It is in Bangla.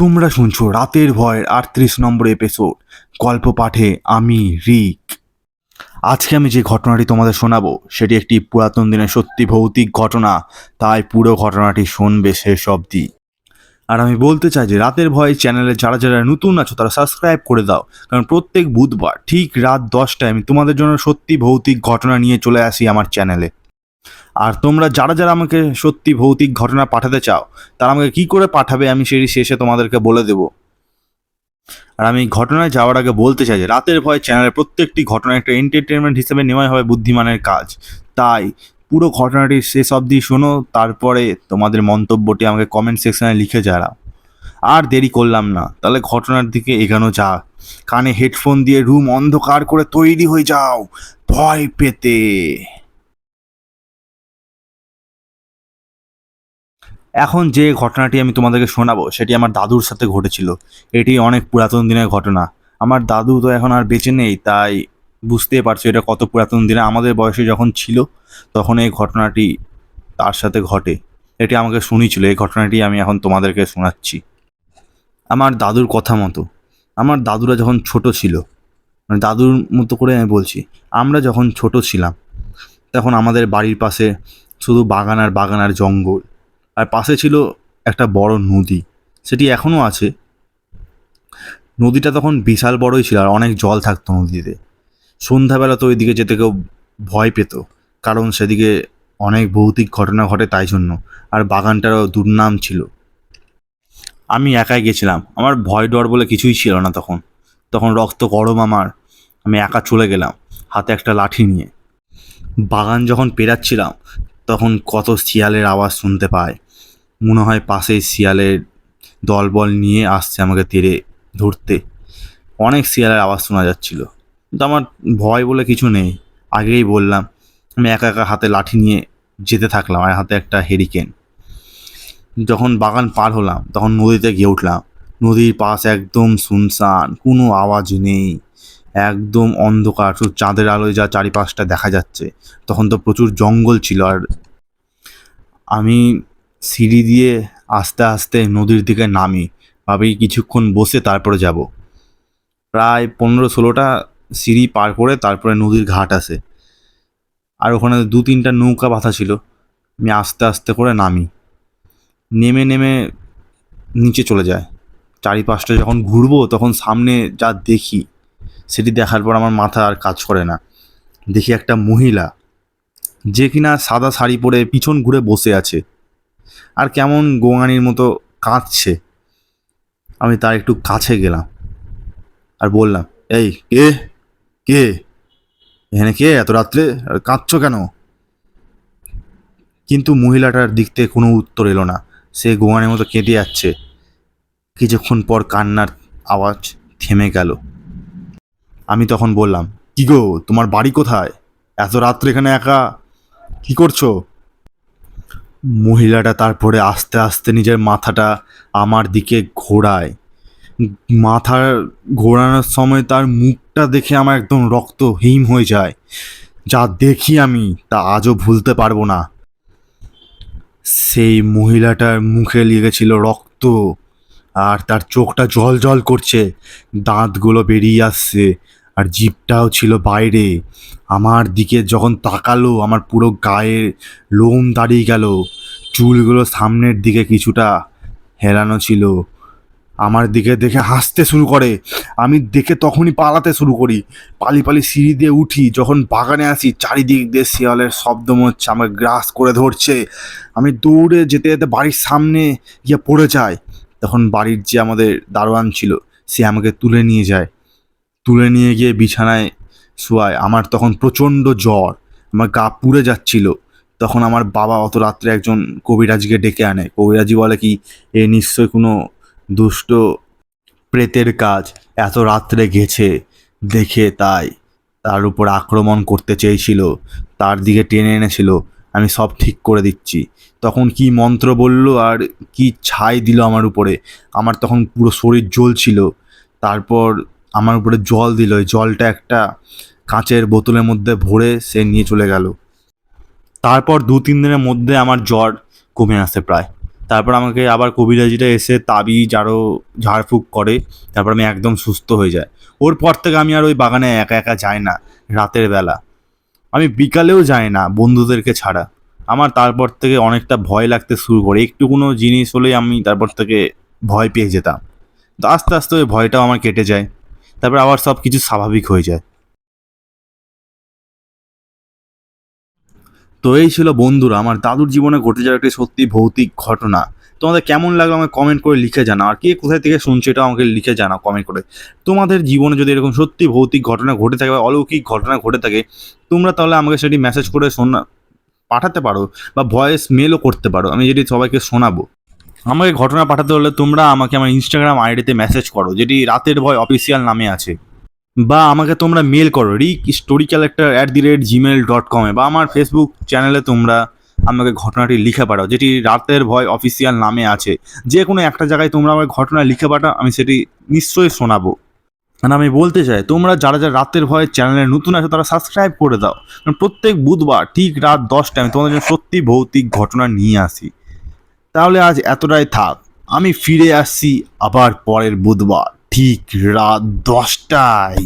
তোমরা শুনছো রাতের ভয়ের 38 নম্বর এপিসোড। গল্প পাঠে আমি রিক। আজকে আমি যে ঘটনাটি তোমাদের শোনাবো সেটি একটি পুরাতন দিনের সত্যি ভৌতিক ঘটনা, তাই পুরো ঘটনাটি শুনবে শেষ অবধি। আর আমি বলতে চাই যে রাতের ভয় চ্যানেলে যারা যারা নতুন আছো তারা সাবস্ক্রাইব করে দাও, কারণ প্রত্যেক বুধবার ঠিক রাত 10টায় আমি তোমাদের জন্য সত্যি ভৌতিক ঘটনা নিয়ে চলে আসি আমার চ্যানেলে। আর তোমরা যারা যারা আমাকে সত্যি ভৌতিক ঘটনা পাঠাতে চাও তারা আমাকে কী করে পাঠাবে আমি সেই শেষে তোমাদেরকে বলে দেবো। আর আমি ঘটনায় যাওয়ার আগে বলতে চাই যে রাতের ভয় চ্যানেলের প্রত্যেকটি ঘটনা একটা এন্টারটেনমেন্ট হিসেবে নেওয়াই হবে বুদ্ধিমানের কাজ। তাই পুরো ঘটনাটি শেষ অবধি শোনো, তারপরে তোমাদের মন্তব্যটি আমাকে কমেন্ট সেকশনে লিখে যাও। আর দেরি করলাম না, তাহলে ঘটনার দিকে এগানো যাক। কানে হেডফোন দিয়ে রুম অন্ধকার করে তৈরি হয়ে যাও ভয় পেতে। এখন যে ঘটনাটি আমি তোমাদেরকে শোনাবো সেটি আমার দাদুর সাথে ঘটেছিল। এটি অনেক পুরাতন দিনের ঘটনা। আমার দাদু তো এখন আর বেঁচে নেই, তাই বুঝতেই পারছো এটা কত পুরাতন দিনে। আমাদের বয়সে যখন ছিল তখন এই ঘটনাটি তার সাথে ঘটে। এটি আমাকে শুনিয়েছিল, এই ঘটনাটি আমি এখন তোমাদেরকে শোনাচ্ছি। আমার দাদুর কথা মতো আমার দাদুরা যখন ছোট ছিল, মানে দাদুর মতো করে আমি বলছি, আমরা যখন ছোট ছিলাম তখন আমাদের বাড়ির পাশে শুধু বাগান আর বাগান আর জঙ্গল, আর পাশে ছিল একটা বড় নদী। সেটি এখনও আছে। নদীটা তখন বিশাল বড়ই ছিল আর অনেক জল থাকতো নদীতে। সন্ধ্যাবেলা তো ওইদিকে যেতে কেউ ভয় পেত, কারণ সেদিকে অনেক ভৌতিক ঘটনা ঘটে তাই জন্য। আর বাগানটারও দুর্নাম ছিল। আমি একাই গেছিলাম, আমার ভয় ডর বলে কিছুই ছিল না তখন। তখন রক্ত গরম আমার। আমি একা চলে গেলাম হাতে একটা লাঠি নিয়ে। বাগান যখন পেরাচ্ছিলাম তখন কত শিয়ালের আওয়াজ শুনতে পাই। মনে হয় পাশেই শিয়ালের দলবল নিয়ে আসছে আমাকে তেড়ে ধরতে। অনেক শিয়ালের আওয়াজ শোনা যাচ্ছিল, কিন্তু আমার ভয় বলে কিছু নেই। আগেই বললাম, আমি একা একা হাতে লাঠি নিয়ে যেতে থাকলাম আর হাতে একটা হেরিকেন। যখন বাগান পার হলাম তখন নদীতে গিয়ে উঠলাম। নদীর পাশ একদম শুনশান, কোনো আওয়াজ নেই, একদম অন্ধকার, শুধু চাঁদের আলোয় যা চারিপাশটা দেখা যাচ্ছে। তখন তো প্রচুর জঙ্গল ছিল। আর আমি সিঁড়ি দিয়ে আস্তে আস্তে নদীর দিকে নামি, ভাবি কিছুক্ষণ বসে তারপরে যাব। প্রায় 15-16টা সিঁড়ি পার করে তারপরে নদীর ঘাট আসে, আর ওখানে 2-3টা নৌকা বাঁধা ছিল। আমি আস্তে আস্তে করে নামি, নেমে নেমে নিচে চলে যায়। চারিপাশটা যখন ঘুরবো তখন সামনে যা দেখি সেটি দেখার পর আমার মাথা আর কাজ করে না। দেখি একটা মহিলা, যে কিনা সাদা শাড়ি পরে পিছন ঘুরে বসে আছে আর কেমন গোঙানির মতো কাঁদছে। আমি তার একটু কাছে গেলাম আর বললাম, এই কে, কে এখানে, কে এত রাত্রে আর কাঁদছো কেন? কিন্তু মহিলাটার দিক থেকে কোনো উত্তর এলো না। সে গোঙানির মতো কেঁদে যাচ্ছে। কিছুক্ষণ পর কান্নার আওয়াজ থেমে গেল। আমি তখন বললাম, কি গো, তোমার বাড়ি কোথায়? এত রাত্রে এখানে একা কি করছো? মহিলাটা তারপরে আস্তে আস্তে নিজের মাথাটা আমার দিকে ঘোরায়। মাথার ঘোরানোর সময় তার মুখটা দেখে আমার একদম রক্ত হিম হয়ে যায়। যা দেখি আমি তা আজও ভুলতে পারবো না। সেই মহিলাটার মুখে লেগেছিল রক্ত, আর তার চোখটা জল জল করছে, দাঁতগুলো বেরিয়ে আসছে, আর জিভটাও ছিল বাইরে। আমার দিকে যখন তাকালো আমার পুরো গায়ে লোম দাঁড়িয়ে গেল। চুলগুলো সামনের দিকে কিছুটা হেলানো ছিল। আমার দিকে দেখে হাসতে শুরু করে। আমি দেখে তখনই পালাতে শুরু করি। পালি সিঁড়ি দিয়ে উঠি। যখন বাগানে আসি চারিদিক দিয়ে শিয়ালের শব্দ হচ্ছে, আমাকে গ্রাস করে ধরছে। আমি দৌড়ে যেতে যেতে বাড়ির সামনে গিয়ে পড়ে যাই। তখন বাড়ির যে আমাদের দারোয়ান ছিল সে আমাকে তুলে নিয়ে যায়। তুলে নিয়ে গিয়ে বিছানায় শোয়ায়। আমার তখন প্রচণ্ড জ্বর, আমার গা পুড়ে যাচ্ছিল। তখন আমার বাবা অত রাত্রে একজন কবিরাজিকে ডেকে আনে। কবিরাজি বলে কি, এ নিশ্চয় কোনো দুষ্ট প্রেতের কাজ, এত রাত্রে গেছে দেখে তাই তার উপর আক্রমণ করতে চেয়েছিল, তার দিকে টেনে এনেছিল। আমি সব ঠিক করে দিচ্ছি। তখন কি মন্ত্র বলল আর কি ছাই দিল আমার উপরে। আমার তখন পুরো শরীর জ্বলছিল। তারপর আমার উপরে জল দিল। ওই জলটা একটা কাঁচের বোতলের মধ্যে ভরে সে নিয়ে চলে গেল। তারপর 2-3 দিনের মধ্যে আমার জ্বর কমে আসে প্রায়। তারপর আমাকে আবার কবিরাজিটা এসে তাবিজ আরও ঝাড়ফুঁক করে, তারপর আমি একদম সুস্থ হয়ে যায়। ওর পর থেকে আমি আর ওই বাগানে একা একা যাই না রাতের বেলা, আমি বিকালেও যাই না বন্ধুদেরকে ছাড়া। আমার তারপর থেকে অনেকটা ভয় লাগতে শুরু করে, একটু কোনো জিনিস হলেই আমি তারপর থেকে ভয় পেয়ে যেতাম। তো আস্তে আস্তে ওই ভয়টাও আমার কেটে যায়, তারপর আবার সব কিছু স্বাভাবিক হয়ে যায়। তো এই ছিল বন্ধুরা আমার দাদুর জীবনে ঘটে যাওয়া একটি সত্যি ভৌতিক ঘটনা। তোমাদের কেমন লাগলো আমাকে কমেন্ট করে লিখে জানাও, আর কে কোথায় থেকে শুনছো এটাও আমাকে লিখে জানাও কমেন্ট করে। তোমাদের জীবনে যদি এরকম সত্যি ভৌতিক ঘটনা ঘটে থাকে বা অলৌকিক ঘটনা ঘটে থাকে, তোমরা তাহলে আমাকে সেটি মেসেজ করে পাঠাতে পারো, বা ভয়েস মেলও করতে পারো, আমি যেটি সবাইকে শোনাবো। আমাকে ঘটনা পাঠাতে হলে তোমরা আমাকে আমার ইনস্টাগ্রাম আইডিতে মেসেজ করো, যেটি রাতের ভয় অফিসিয়াল নামে আছে, বা আমাকে তোমরা মেল করো rickstorycollector@gmail.com-এ, বা আমার ফেসবুক চ্যানেলে তোমরা আমাকে ঘটনাটি লিখে পাঠাও, যেটি রাতের ভয় অফিসিয়াল নামে আছে। যে কোনো একটা জায়গায় তোমরা আমাকে ঘটনা লিখে পাঠাও, আমি সেটি নিশ্চয়ই শোনাবো। আর আমি বলতে চাই, তোমরা যারা যারা রাতের ভয় চ্যানেলে নতুন আছো তারা সাবস্ক্রাইব করে দাও, কারণ প্রত্যেক বুধবার ঠিক রাত 10টায় আমি তোমাদের জন্য সত্যি ভৌতিক ঘটনা নিয়ে আসি। তাহলে আজ এতটাই থাক, আমি ফিরে আসছি আবার পরের বুধবার ঠিক রাত 10টায়।